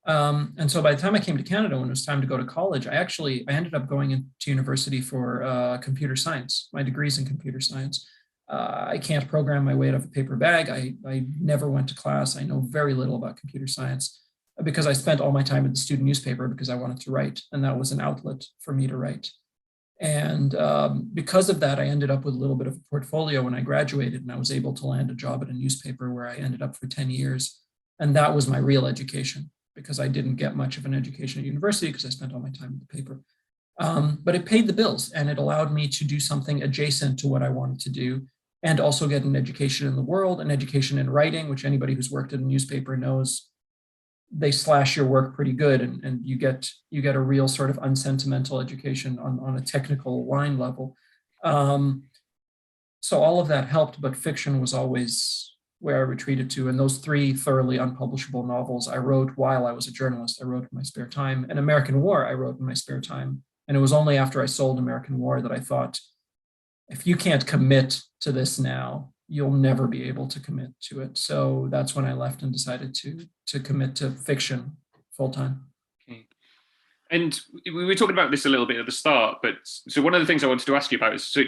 And so by the time I came to Canada, when it was time to go to college, I ended up going into university for computer science. My degree's in computer science. I can't program my way out of a paper bag. I never went to class. I know very little about computer science because I spent all my time at the student newspaper because I wanted to write, and that was an outlet for me to write. And because of that, I ended up with a little bit of a portfolio when I graduated, and I was able to land a job at a newspaper where I ended up for 10 years. And that was my real education, because I didn't get much of an education at university because I spent all my time in the paper. But it paid the bills, and it allowed me to do something adjacent to what I wanted to do, and also get an education in the world, an education in writing, which anybody who's worked at a newspaper knows they slash your work pretty good, and you get a real sort of unsentimental education on a technical line level. So all of that helped, but fiction was always where I retreated to. And those 3 thoroughly unpublishable novels I wrote while I was a journalist. I wrote in my spare time. And American War I wrote in my spare time. And it was only after I sold American War that I thought, if you can't commit to this now, you'll never be able to commit to it. So that's when I left and decided to commit to fiction full time. Okay. And we were talking about this a little bit at the start, but so one of the things I wanted to ask you about is, so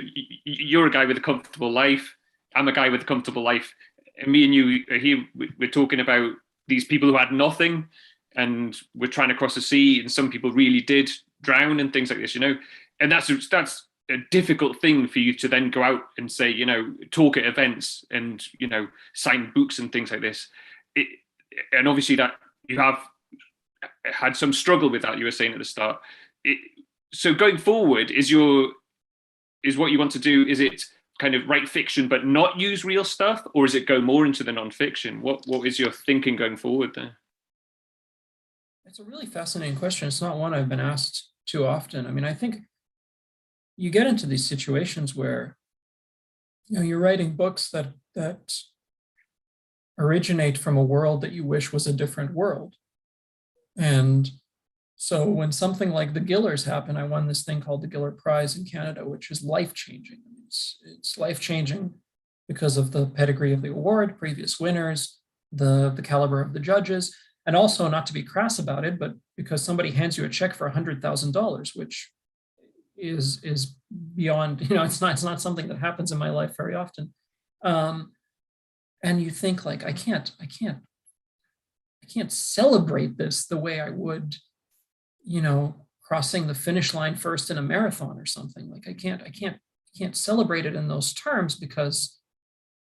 you're a guy with a comfortable life. I'm a guy with a comfortable life. And me and you are here, we're talking about these people who had nothing and were trying to cross the sea, and some people really did drown and things like this, and that's a difficult thing for you to then go out and say, talk at events and, sign books and things like this. And obviously that you have had some struggle with that, you were saying at the start. So going forward, is what you want to do, is it kind of write fiction but not use real stuff, or is it go more into the nonfiction? What is your thinking going forward there? It's a really fascinating question. It's not one I've been asked too often. I mean, I think you get into these situations where you're writing books that originate from a world that you wish was a different world. And so when something like the Gillers happened, I won this thing called the Giller Prize in Canada, which is life-changing. It's life-changing because of the pedigree of the award, previous winners, the caliber of the judges, and also, not to be crass about it, but because somebody hands you a check for $100,000, which is beyond, it's not something that happens in my life very often. And you think, like, I can't celebrate this the way I would, crossing the finish line first in a marathon or something. Like, I can't celebrate it in those terms, because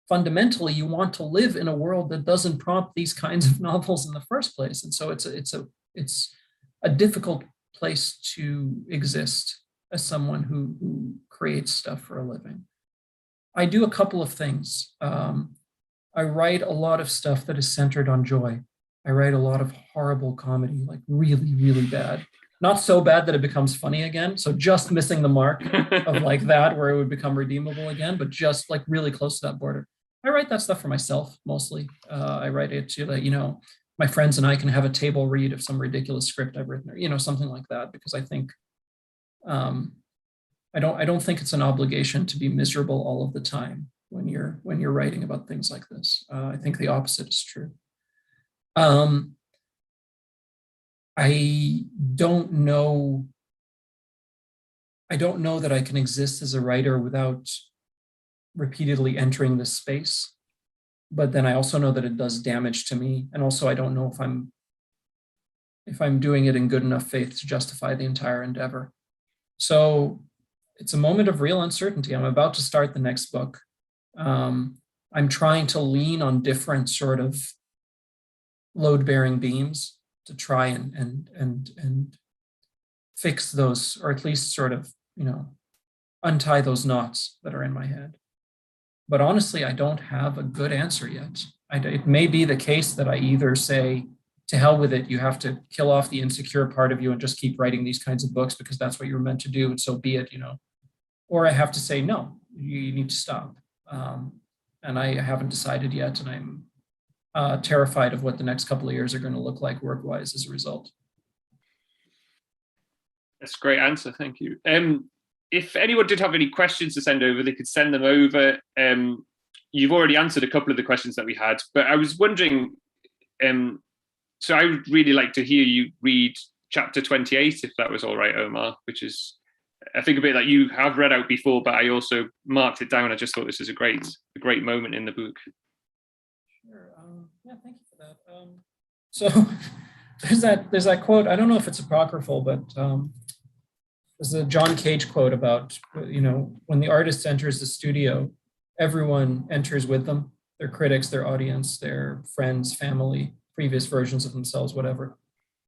fundamentally you want to live in a world that doesn't prompt these kinds of novels in the first place. And so it's a difficult place to exist as someone who creates stuff for a living. I do a couple of things. I write a lot of stuff that is centered on joy. I write a lot of horrible comedy, like really, really bad. Not so bad that it becomes funny again. So just missing the mark of like that, where it would become redeemable again, but just like really close to that border. I write that stuff for myself mostly. I write it to, like, my friends and I can have a table read of some ridiculous script I've written, or something like that, because I think I don't think it's an obligation to be miserable all of the time when you're writing about things like this. I think the opposite is true. I don't know that I can exist as a writer without repeatedly entering this space, but then I also know that it does damage to me, and also I don't know if I'm doing it in good enough faith to justify the entire endeavor. So it's a moment of real uncertainty. I'm about to start the next book. I'm trying to lean on different sort of load-bearing beams to try and fix those, or at least sort of, untie those knots that are in my head. But honestly, I don't have a good answer yet. It may be the case that I either say, to hell with it, you have to kill off the insecure part of you and just keep writing these kinds of books because that's what you're meant to do, and so be it, or I have to say, no, you need to stop. And I haven't decided yet, and I'm terrified of what the next couple of years are going to look like work-wise as a result. That's a great answer, thank you. If anyone did have any questions to send over, they could send them over. You've already answered a couple of the questions that we had, but I was wondering, so I would really like to hear you read chapter 28, if that was all right, Omar, which is, I think, a bit that you have read out before, but I also marked it down. I just thought this is a great moment in the book. Sure. Yeah, thank you for that. So there's that quote. I don't know if it's apocryphal, but there's a John Cage quote about, when the artist enters the studio, everyone enters with them, their critics, their audience, their friends, family, previous versions of themselves, whatever.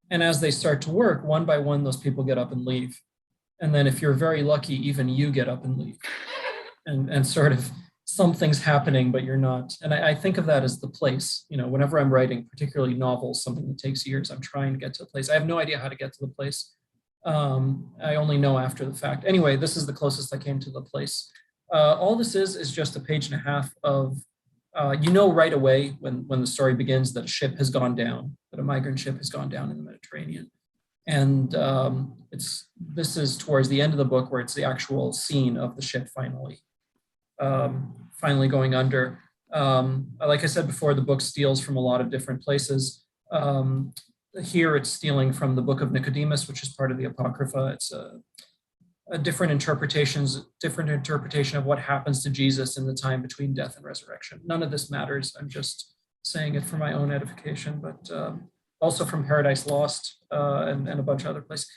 And as they start to work, one by one, those people get up and leave. And then if you're very lucky, even you get up and leave. And sort of something's happening, but you're not. And I think of that as the place. Whenever I'm writing, particularly novels, something that takes years, I'm trying to get to the place. I have no idea how to get to the place. I only know after the fact. Anyway, this is the closest I came to the place. All this is just a page and a half of, right away when the story begins that a ship has gone down, that a migrant ship has gone down in the Mediterranean. And this is towards the end of the book where it's the actual scene of the ship finally going under. Like I said before, the book steals from a lot of different places. Here it's stealing from the Book of Nicodemus, which is part of the Apocrypha. It's a different interpretation of what happens to Jesus in the time between death and resurrection. None of this matters. I'm just saying it for my own edification, but also from Paradise Lost and a bunch of other places.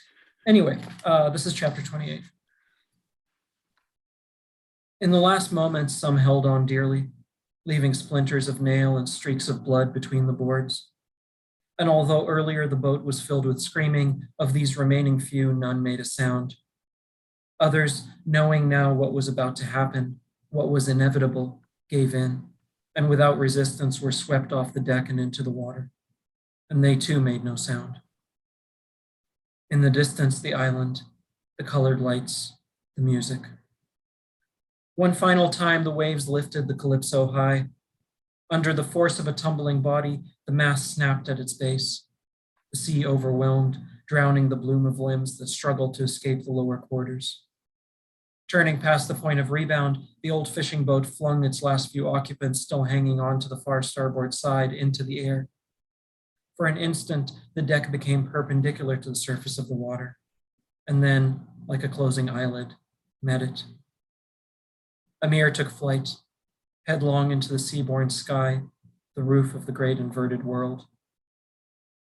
Anyway, this is chapter 28. In the last moments, some held on dearly, leaving splinters of nail and streaks of blood between the boards. And although earlier the boat was filled with screaming, of these remaining few, none made a sound. Others, knowing now what was about to happen, what was inevitable, gave in, and without resistance were swept off the deck and into the water. And they too made no sound. In the distance, the island, the colored lights, the music. One final time, the waves lifted the calypso high. Under the force of a tumbling body, the mast snapped at its base. The sea overwhelmed, drowning the bloom of limbs that struggled to escape the lower quarters. Turning past the point of rebound, the old fishing boat flung its last few occupants, still hanging on to the far starboard side, into the air. For an instant, the deck became perpendicular to the surface of the water, and then, like a closing eyelid, met it. Amir took flight, headlong into the seaborne sky, the roof of the great inverted world.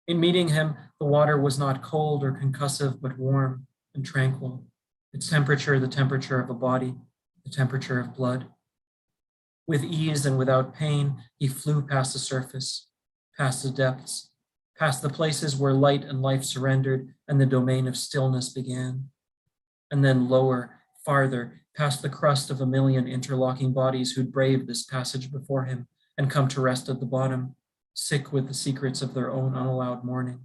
In meeting him, the water was not cold or concussive, but warm and tranquil, its temperature the temperature of a body, the temperature of blood. With ease and without pain, he flew past the surface, past the depths, past the places where light and life surrendered and the domain of stillness began. And then lower, farther, past the crust of a million interlocking bodies who'd braved this passage before him and come to rest at the bottom, sick with the secrets of their own unallowed mourning.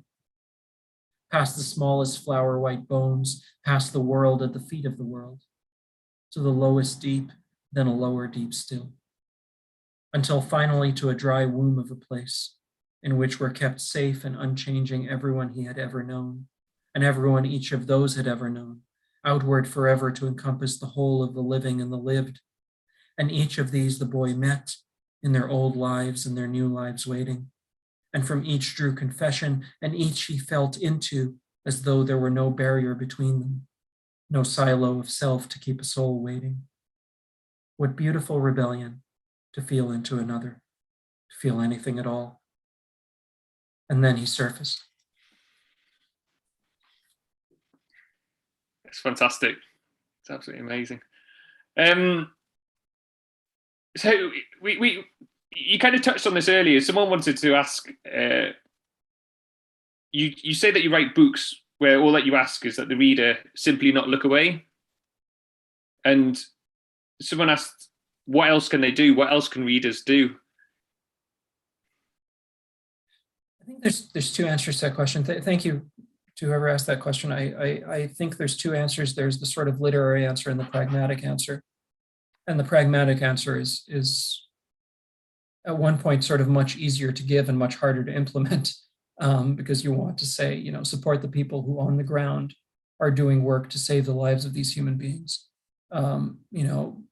Past the smallest flower-white bones, past the world at the feet of the world, to the lowest deep, then a lower deep still, until finally to a dry womb of a place in which were kept safe and unchanging everyone he had ever known, and everyone each of those had ever known, outward forever to encompass the whole of the living and the lived. And each of these the boy met in their old lives and their new lives waiting. And from each drew confession, and each he felt into as though there were no barrier between them, no silo of self to keep a soul waiting. What beautiful rebellion to feel into another, to feel anything at all. And then he surfaced. It's fantastic. It's absolutely amazing. So you kind of touched on this earlier. Someone wanted to ask, you say that you write books where all that you ask is that the reader simply not look away. And someone asked, what else can they do? What else can readers do? I think there's two answers to that question. Thank you whoever asked that question. I think there's two answers. There's the sort of literary answer and the pragmatic answer. And the pragmatic answer is at one point sort of much easier to give and much harder to implement, because you want to say, you know, support the people who on the ground are doing work to save the lives of these human beings. You know,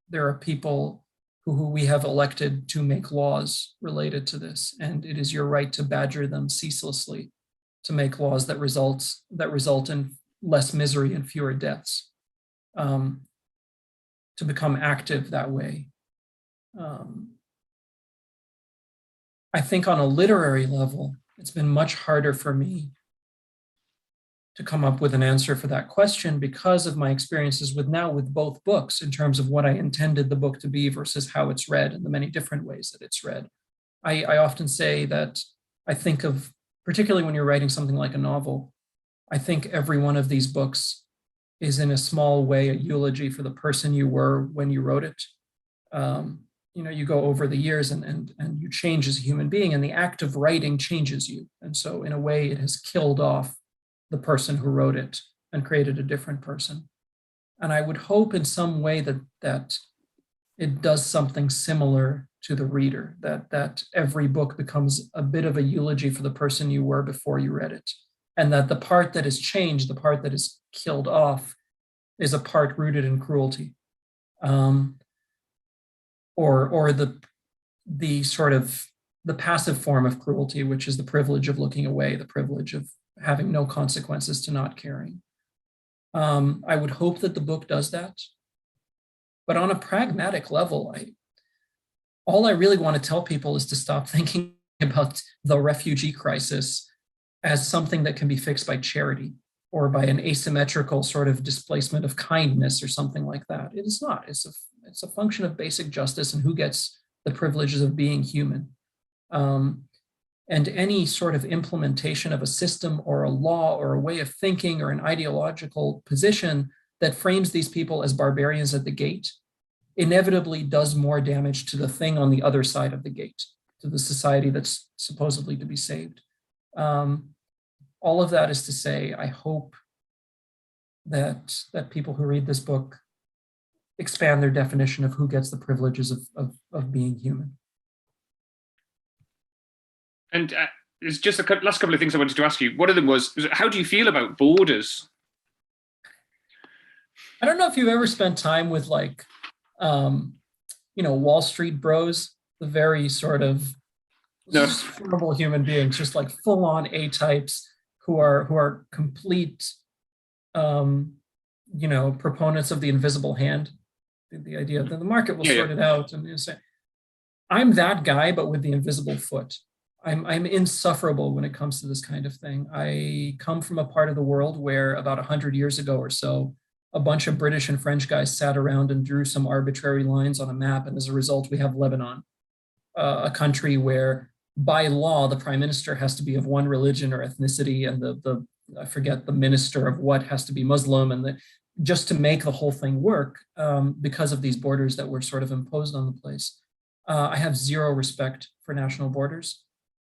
there are people who we have elected to make laws related to this, and it is your right to badger them ceaselessly to make laws that result in less misery and fewer deaths, to become active that way. I think on a literary level, it's been much harder for me to come up with an answer for that question because of my experiences with both books in terms of what I intended the book to be versus how it's read and the many different ways that it's read. I often say that I think of, particularly when you're writing something like a novel, I think every one of these books is in a small way a eulogy for the person you were when you wrote it. You know, you go over the years and you change as a human being, and the act of writing changes you. And so in a way, it has killed off the person who wrote it and created a different person. And I would hope in some way that it does something similar to the reader, that every book becomes a bit of a eulogy for the person you were before you read it. And that the part that is changed, the part that is killed off, is a part rooted in cruelty. Or the sort of the passive form of cruelty, which is the privilege of looking away, the privilege of having no consequences to not caring. I would hope that the book does that. But on a pragmatic level, all I really want to tell people is to stop thinking about the refugee crisis as something that can be fixed by charity or by an asymmetrical sort of displacement of kindness or something like that. It is not. It's a function of basic justice and who gets the privileges of being human. And any sort of implementation of a system or a law or a way of thinking or an ideological position that frames these people as barbarians at the gate inevitably does more damage to the thing on the other side of the gate, to the society that's supposedly to be saved. All of that is to say, I hope that people who read this book expand their definition of who gets the privileges of being human. And there's just a last couple of things I wanted to ask you. One of them was how do you feel about borders? I don't know if you've ever spent time with like, you know, Wall Street bros, the very sort of horrible human beings, just like full on A-types who are complete, you know, proponents of the invisible hand. The idea that the market will sort it out, and you say, I'm that guy, but with the invisible foot. I'm insufferable when it comes to this kind of thing. I come from a part of the world where about 100 years ago or so, a bunch of British and French guys sat around and drew some arbitrary lines on a map, and as a result, we have Lebanon, a country where by law the prime minister has to be of one religion or ethnicity, and the I forget, the minister of what has to be Muslim, and just to make the whole thing work, because of these borders that were sort of imposed on the place. I have zero respect for national borders.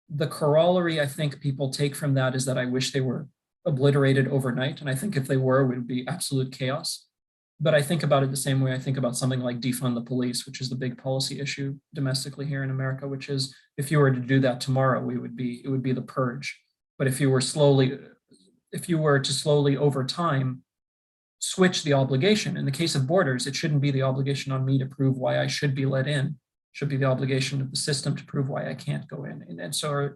The corollary I think people take from that is that I wish they were obliterated overnight. And I think if they were, it would be absolute chaos. But I think about it the same way I think about something like defund the police, which is the big policy issue domestically here in America, which is if you were to do that tomorrow, it would be the purge. But if you were to slowly over time switch the obligation, in the case of borders, it shouldn't be the obligation on me to prove why I should be let in. It should be the obligation of the system to prove why I can't go in. And so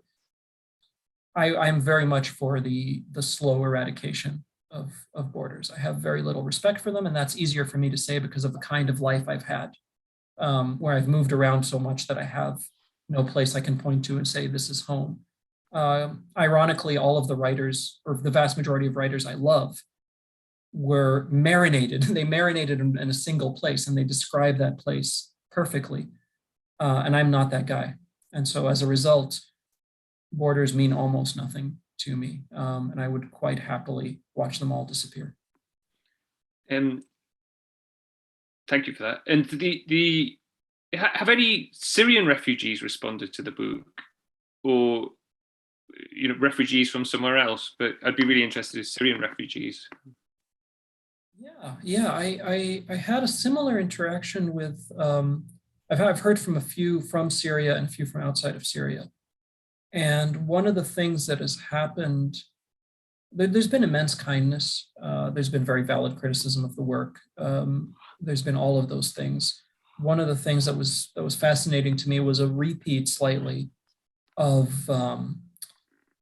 I'm very much for the slow eradication of borders. I have very little respect for them, and that's easier for me to say because of the kind of life I've had, where I've moved around so much that I have no place I can point to and say this is home. Ironically, all of the writers, or the vast majority of writers I love, were marinated. They marinated in a single place, and they describe that place perfectly. And I'm not that guy. And so as a result, borders mean almost nothing to me. And I would quite happily watch them all disappear. Thank you for that. And have any Syrian refugees responded to the book? Or refugees from somewhere else, but I'd be really interested in Syrian refugees. Yeah. I had a similar interaction with. I've heard from a few from Syria and a few from outside of Syria, and one of the things that has happened. There's been immense kindness. There's been very valid criticism of the work. There's been all of those things. One of the things that was fascinating to me was a repeat slightly of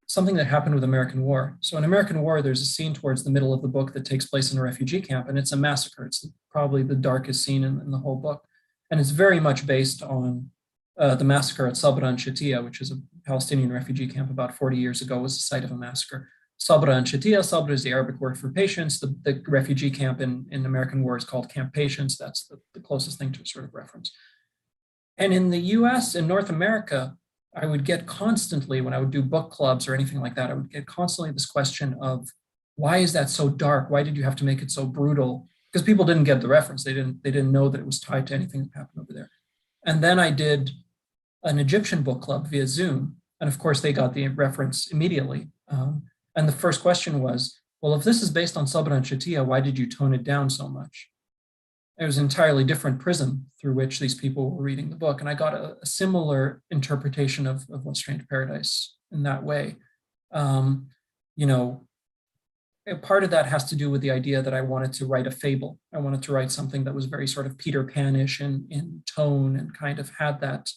something that happened with American War. So in American War, there's a scene towards the middle of the book that takes place in a refugee camp, and it's a massacre. It's probably the darkest scene in the whole book. And it's very much based on the massacre at Sabra and Shatia, which is a Palestinian refugee camp about 40 years ago, was the site of a massacre. Sabra and Shatia. Sabra is the Arabic word for patience. The refugee camp in American War is called Camp Patience. That's the closest thing to a sort of reference. And in the US, in North America, I would get constantly, when I would do book clubs or anything like that, I would get constantly this question of, why is that so dark? Why did you have to make it so brutal? Because people didn't get the reference. They didn't know that it was tied to anything that happened over there. And then I did an Egyptian book club via Zoom. And of course, they got the reference immediately. And the first question was, well, if this is based on Sabra and Shatia, why did you tone it down so much? It was an entirely different prism through which these people were reading the book. And I got a similar interpretation of What Strange Paradise in that way. Part of that has to do with the idea that I wanted to write a fable. I wanted to write something that was very sort of Peter Pan-ish in tone, and kind of had that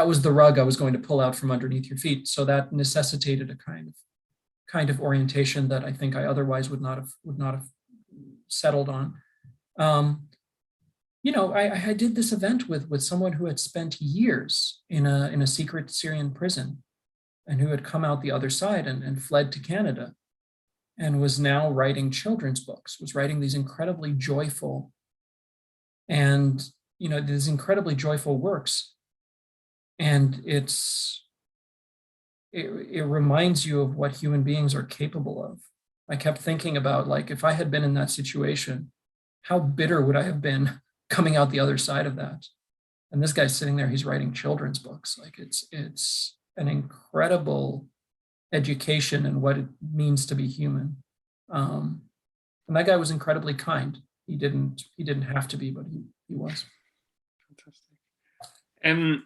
was the rug I was going to pull out from underneath your feet. So that necessitated a kind of orientation that I think I otherwise would not have settled on. I did this event with someone who had spent years in a secret Syrian prison, and who had come out the other side and fled to Canada, and was now writing children's books, was writing these incredibly joyful works. And it reminds you of what human beings are capable of. I kept thinking about, like, if I had been in that situation, how bitter would I have been coming out the other side of that? And this guy's sitting there, he's writing children's books. Like, it's an incredible education in what it means to be human. And that guy was incredibly kind. He didn't have to be, but he was. Fantastic.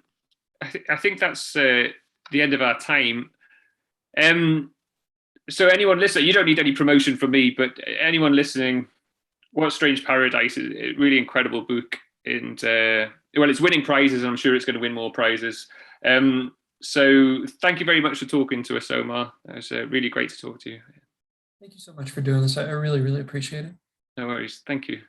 I think that's the end of our time. So anyone listening, you don't need any promotion from me, but anyone listening, What Strange Paradise is a really incredible book, and it's winning prizes, and I'm sure it's going to win more prizes. So thank you very much for talking to us, Omar. It was really great to talk to you. Thank you so much for doing this. I really, really appreciate it. No worries. Thank you.